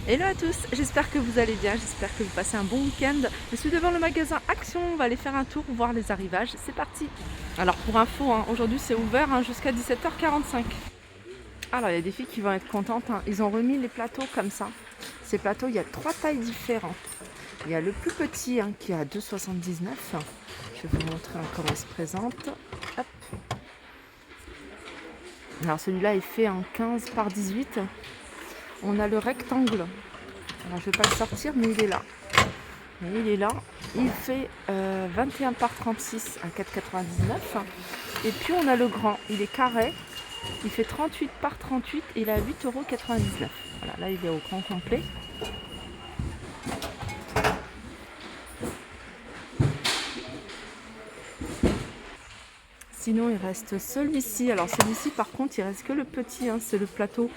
Hello à tous, j'espère que vous allez bien, j'espère que vous passez un bon week-end. Je suis devant le magasin Action, on va aller faire un tour, voir les arrivages, c'est parti. Alors pour info, aujourd'hui c'est ouvert jusqu'à 17h45. Alors il y a des filles qui vont être contentes, ils ont remis les plateaux comme ça. Ces plateaux, il y a 3 tailles différentes. Il y a le plus petit qui est à 2,79. Je vais vous montrer comment il se présente. Hop. Alors celui-là est fait en 15 par 18. On a le rectangle. Alors, je ne vais pas le sortir, mais il est là. Et il est là. Il fait 21 par 36 à 4,99. Et puis on a le grand. Il est carré. Il fait 38 par 38 et il est à 8,99 €. Voilà, là il est au grand complet. Sinon il reste celui-ci. Alors celui-ci par contre il reste que le petit. C'est le plateau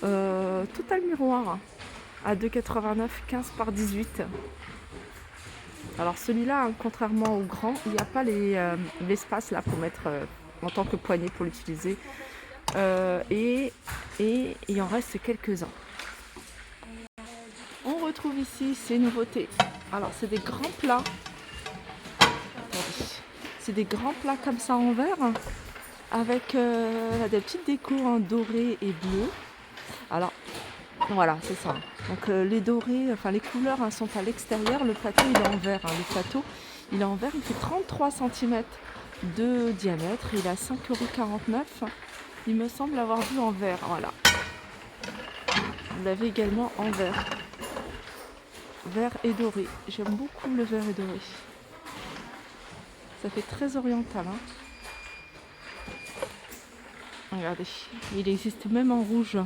total miroir à 2,89 €, 15 par 18. Alors celui-là, contrairement au grand, il n'y a pas l'espace là pour mettre en tant que poignée pour l'utiliser. Et il en reste quelques-uns. On retrouve ici ces nouveautés. Alors c'est des grands plats. Attendez. C'est des grands plats comme ça en verre avec des petites décos en doré et bleu. Alors voilà, c'est ça. Donc les dorés, enfin les couleurs sont à l'extérieur. Le plateau il est en verre. Le plateau il est en verre. Il fait 33 cm de diamètre. Il est à 5,49 €. Il me semble avoir vu en verre. Voilà. Vous l'avez également en verre. Vert et doré. J'aime beaucoup le vert et doré. Ça fait très oriental. Regardez. Il existe même en rouge.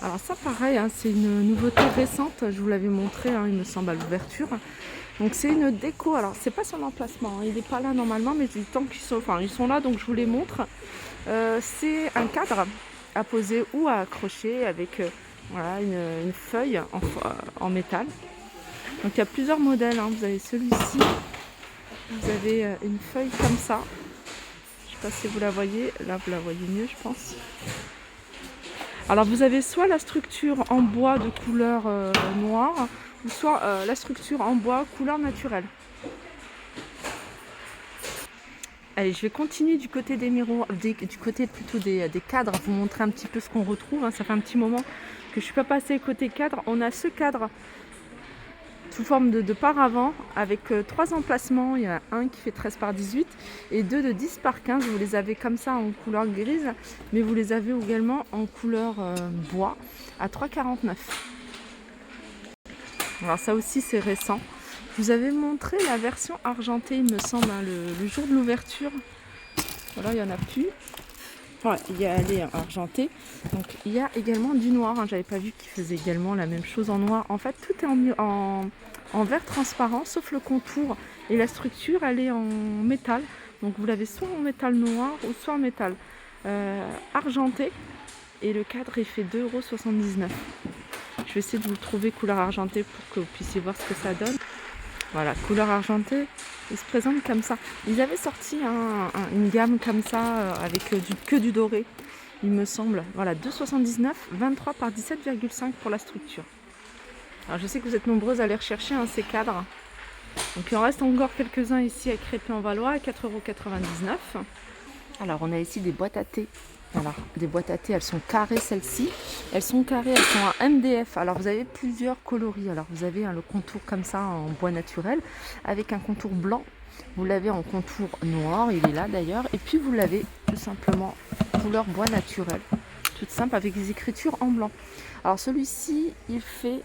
Alors ça pareil, c'est une nouveauté récente, je vous l'avais montré, il me semble à l'ouverture. Donc c'est une déco, alors c'est pas son emplacement, il n'est pas là normalement, mais du temps ils sont là, donc je vous les montre. C'est un cadre à poser ou à accrocher avec voilà, une feuille en métal. Donc il y a plusieurs modèles, vous avez celui-ci, vous avez une feuille comme ça. Je ne sais pas si vous la voyez, là vous la voyez mieux je pense. Alors vous avez soit la structure en bois de couleur noire, ou soit la structure en bois couleur naturelle. Allez, je vais continuer du côté des miroirs, du côté plutôt des cadres, vous montrer un petit peu ce qu'on retrouve. Ça fait un petit moment que je ne suis pas passée côté cadre. On a ce cadre sous forme de paravent avec 3 emplacements. Il y en a un qui fait 13 par 18 et 2 de 10 par 15. Vous les avez comme ça en couleur grise, mais vous les avez également en couleur bois à 3,49 €. Alors ça aussi c'est récent. Je vous avais montré la version argentée, il me semble, le jour de l'ouverture. Voilà, il n'y en a plus. Enfin, il y a les argentés. Donc il y a également du noir. J'avais pas vu qu'ils faisaient également la même chose en noir. En fait, tout est en verre transparent, sauf le contour. Et la structure, elle est en métal. Donc vous l'avez soit en métal noir ou soit en métal argenté. Et le cadre, il fait 2,79 €. Je vais essayer de vous le trouver couleur argentée pour que vous puissiez voir ce que ça donne. Voilà, couleur argentée, il se présente comme ça. Ils avaient sorti une gamme comme ça avec que du doré, il me semble. Voilà, 2,79 €, 23 par 17,5 pour la structure. Alors je sais que vous êtes nombreuses à aller rechercher ces cadres. Donc il en reste encore quelques-uns ici à Crépy-en-Valois à 4,99 €. Alors on a ici des boîtes à thé. Alors, des boîtes à thé, elles sont carrées celles-ci. Elles sont carrées, elles sont en MDF. Alors, vous avez plusieurs coloris. Alors, vous avez le contour comme ça en bois naturel avec un contour blanc. Vous l'avez en contour noir, il est là d'ailleurs. Et puis, vous l'avez tout simplement couleur bois naturel. Toute simple avec des écritures en blanc. Alors, celui-ci, il fait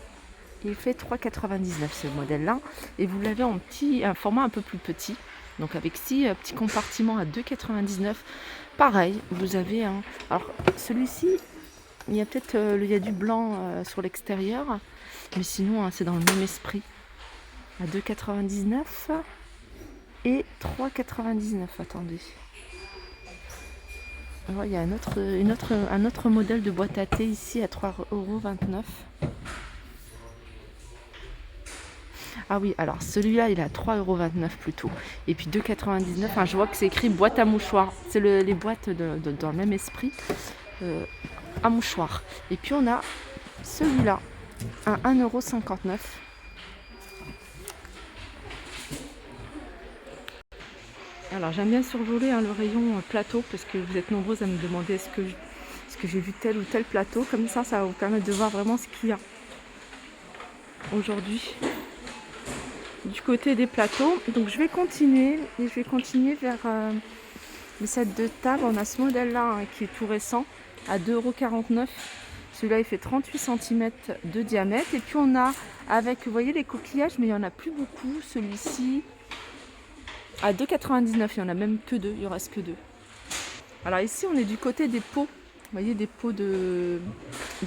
3,99 € ce modèle-là. Et vous l'avez en un format un peu plus petit. Donc, avec 6 petits compartiments à 2,99 €. Pareil, vous avez alors celui-ci, il y a peut-être il y a du blanc sur l'extérieur, mais sinon c'est dans le même esprit. À 2,99 € et 3,99 €. Attendez. Alors, il y a un autre modèle de boîte à thé ici à 3,29 €. Ah oui, alors celui-là, il est à 3,29 € plutôt. Et puis 2,99 €, enfin, je vois que c'est écrit boîte à mouchoirs. C'est les boîtes dans le même esprit, à mouchoirs. Et puis on a celui-là, à 1,59 €. Alors j'aime bien survoler le rayon plateau parce que vous êtes nombreuses à me demander est-ce que j'ai vu tel ou tel plateau. Comme ça va vous permettre de voir vraiment ce qu'il y a aujourd'hui du côté des plateaux. Donc je vais continuer et je vais continuer vers le set de table. On a ce modèle-là qui est tout récent à 2,49 €. Celui-là il fait 38 cm de diamètre. Et puis on a avec, vous voyez les coquillages, mais il n'y en a plus beaucoup. Celui-ci à 2,99 €, il n'y en a même que deux, il ne reste que deux. Alors ici on est du côté des pots, vous voyez des pots de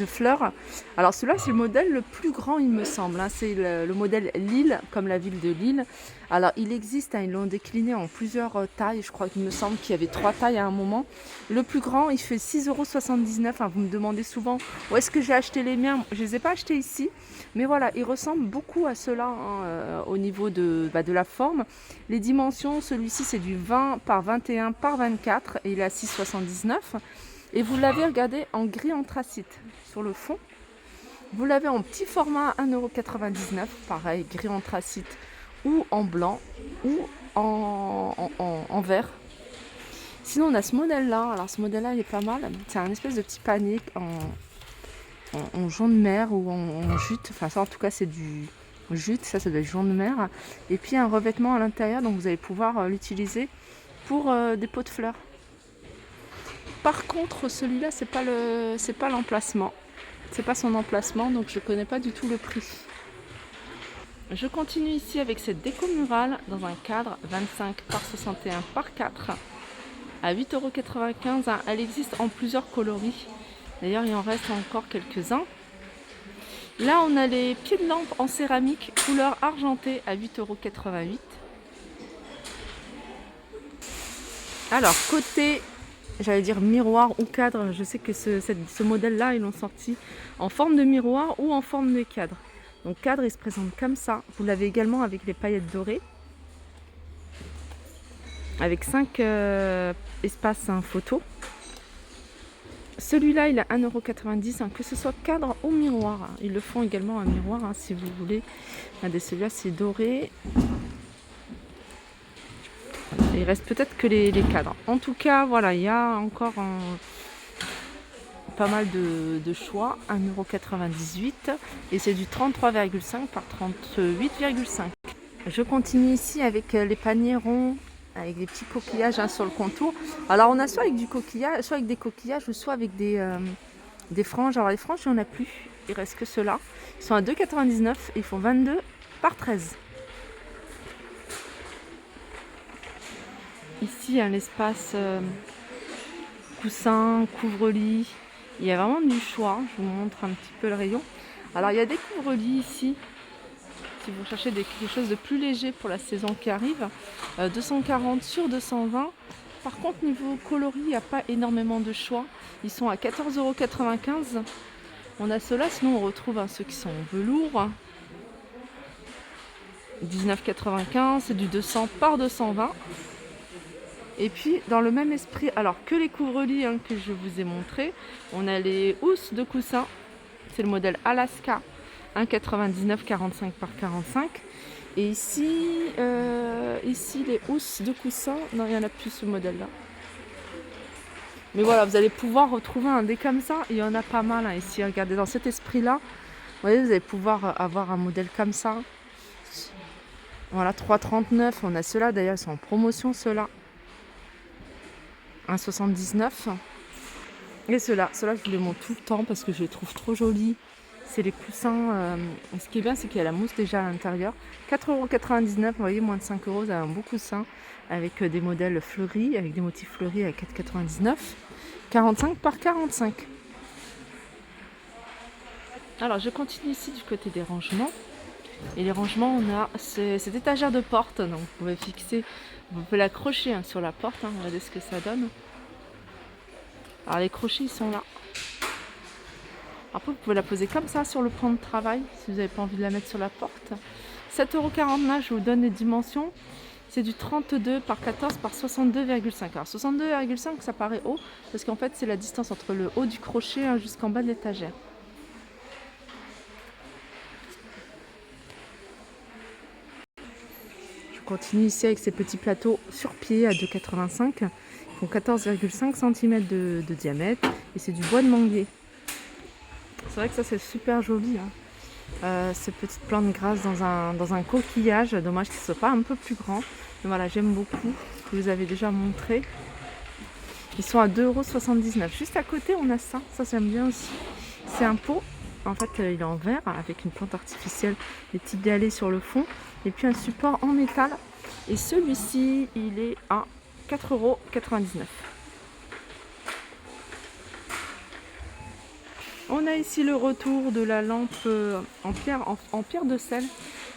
fleurs. Alors celui-là c'est le modèle le plus grand il me semble, c'est le modèle Lille, comme la ville de Lille. Alors il existe, ils l'ont décliné en plusieurs tailles, je crois qu'il me semble qu'il y avait 3 tailles à un moment. Le plus grand il fait 6,79 €. Vous me demandez souvent où est-ce que j'ai acheté les miens, je ne les ai pas achetés ici. Mais voilà, il ressemble beaucoup à ceux-là au niveau de la forme. Les dimensions, celui-ci c'est du 20 par 21 par 24 et il est à 6,79 €. Et vous l'avez, regardé, en gris anthracite sur le fond. Vous l'avez en petit format 1,99 €, pareil, gris anthracite ou en blanc ou en vert. Sinon on a ce modèle-là, alors ce modèle-là il est pas mal. C'est un espèce de petit panier en jaune de mer ou en jute, enfin ça en tout cas c'est du jute, ça doit être jaune de mer. Et puis un revêtement à l'intérieur, donc vous allez pouvoir l'utiliser pour des pots de fleurs. Par contre celui-là c'est pas l'emplacement, c'est pas son emplacement, donc je connais pas du tout le prix. Je continue ici avec cette déco murale dans un cadre 25 par 61 par 4 à 8,95 €. Elle existe en plusieurs coloris. D'ailleurs, il en reste encore quelques-uns. Là, on a les pieds de lampe en céramique, couleur argentée à 8,88 €. Alors, côté, j'allais dire miroir ou cadre, je sais que ce modèle-là, ils l'ont sorti en forme de miroir ou en forme de cadre. Donc, cadre, il se présente comme ça. Vous l'avez également avec les paillettes dorées. Avec 5 espaces photo. Celui-là, il est à 1,90 €, que ce soit cadre ou miroir. Ils le font également un miroir, si vous voulez. Celui-là, c'est doré. Il reste peut-être que les cadres. En tout cas, voilà, il y a encore pas mal de choix. 1,98 € et c'est du 33,5 par 38,5. Je continue ici avec les paniers ronds, avec des petits coquillages sur le contour. Alors on a soit avec du coquillage, soit avec des coquillages, ou soit avec des franges. Alors les franges, il n'y en a plus, il reste que ceux-là. Ils sont à 2,99 € et ils font 22 par 13. Ici, l'espace coussin, couvre-lit. Il y a vraiment du choix. Je vous montre un petit peu le rayon. Alors il y a des couvre-lits ici. Si vous cherchez quelque chose de plus léger pour la saison qui arrive, 240 sur 220. Par contre, niveau coloris, il n'y a pas énormément de choix. Ils sont à 14,95 €. On a ceux-là, sinon on retrouve ceux qui sont en velours. 19,95 €, c'est du 200 par 220. Et puis, dans le même esprit, alors que les couvre-lits que je vous ai montré, on a les housses de coussin. C'est le modèle Alaska. 1,99 €, 45 par 45. Et ici, les housses de coussin, non, il n'y en a plus ce modèle-là. Mais voilà, vous allez pouvoir retrouver un dé comme ça. Il y en a pas mal ici. Regardez, dans cet esprit-là, vous voyez, vous allez pouvoir avoir un modèle comme ça. Voilà, 3,39 €. On a ceux-là, d'ailleurs, ils sont en promotion, ceux-là. 1,79 €. Et ceux-là, je vous les montre tout le temps parce que je les trouve trop jolis. C'est les coussins. Ce qui est bien, c'est qu'il y a la mousse déjà à l'intérieur. 4,99 €, vous voyez, moins de 5 €, c'est un beau coussin avec des modèles fleuris, avec des motifs fleuris à 4,99 €. 45 par 45. Alors, je continue ici du côté des rangements. Et les rangements, on a cette étagère de porte. Donc, vous pouvez fixer, vous pouvez l'accrocher sur la porte. Regardez ce que ça donne. Alors, les crochets, ils sont là. Après, vous pouvez la poser comme ça sur le plan de travail, si vous n'avez pas envie de la mettre sur la porte. 7,49 €, je vous donne les dimensions. C'est du 32 par 14 par 62,5. Alors 62,5, ça paraît haut, parce qu'en fait, c'est la distance entre le haut du crochet jusqu'en bas de l'étagère. Je continue ici avec ces petits plateaux sur pied à 2,85. Ils font 14,5 cm de diamètre et c'est du bois de manguier. C'est vrai que ça, c'est super joli, hein. Ces petites plantes grasses dans un coquillage. Dommage que ce ne soit pas un peu plus grand. Mais voilà, j'aime beaucoup. Je vous avais déjà montré. Ils sont à 2,79 €. Juste à côté, on a ça. Ça, j'aime bien aussi. C'est un pot. En fait, il est en verre avec une plante artificielle, des petits galets sur le fond. Et puis un support en métal. Et celui-ci, il est à 4,99 €. On a ici le retour de la lampe en pierre de sel.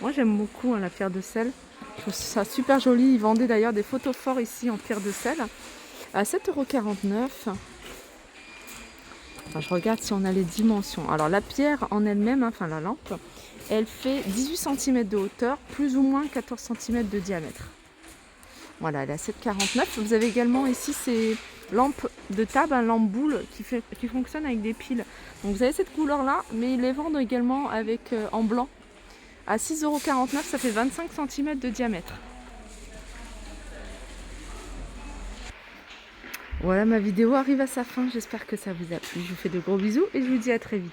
Moi j'aime beaucoup la pierre de sel. Je trouve ça super joli. Ils vendaient d'ailleurs des photophores ici en pierre de sel à 7,49 €. Enfin, je regarde si on a les dimensions. Alors la pierre en elle-même, enfin la lampe, elle fait 18 cm de hauteur, plus ou moins 14 cm de diamètre. Voilà, elle est à 7,49 €. Vous avez également ici ces lampes de table, lampe boule qui fonctionnent avec des piles. Donc vous avez cette couleur-là, mais ils les vendent également avec en blanc. À 6,49 €, ça fait 25 cm de diamètre. Voilà, ma vidéo arrive à sa fin. J'espère que ça vous a plu. Je vous fais de gros bisous et je vous dis à très vite.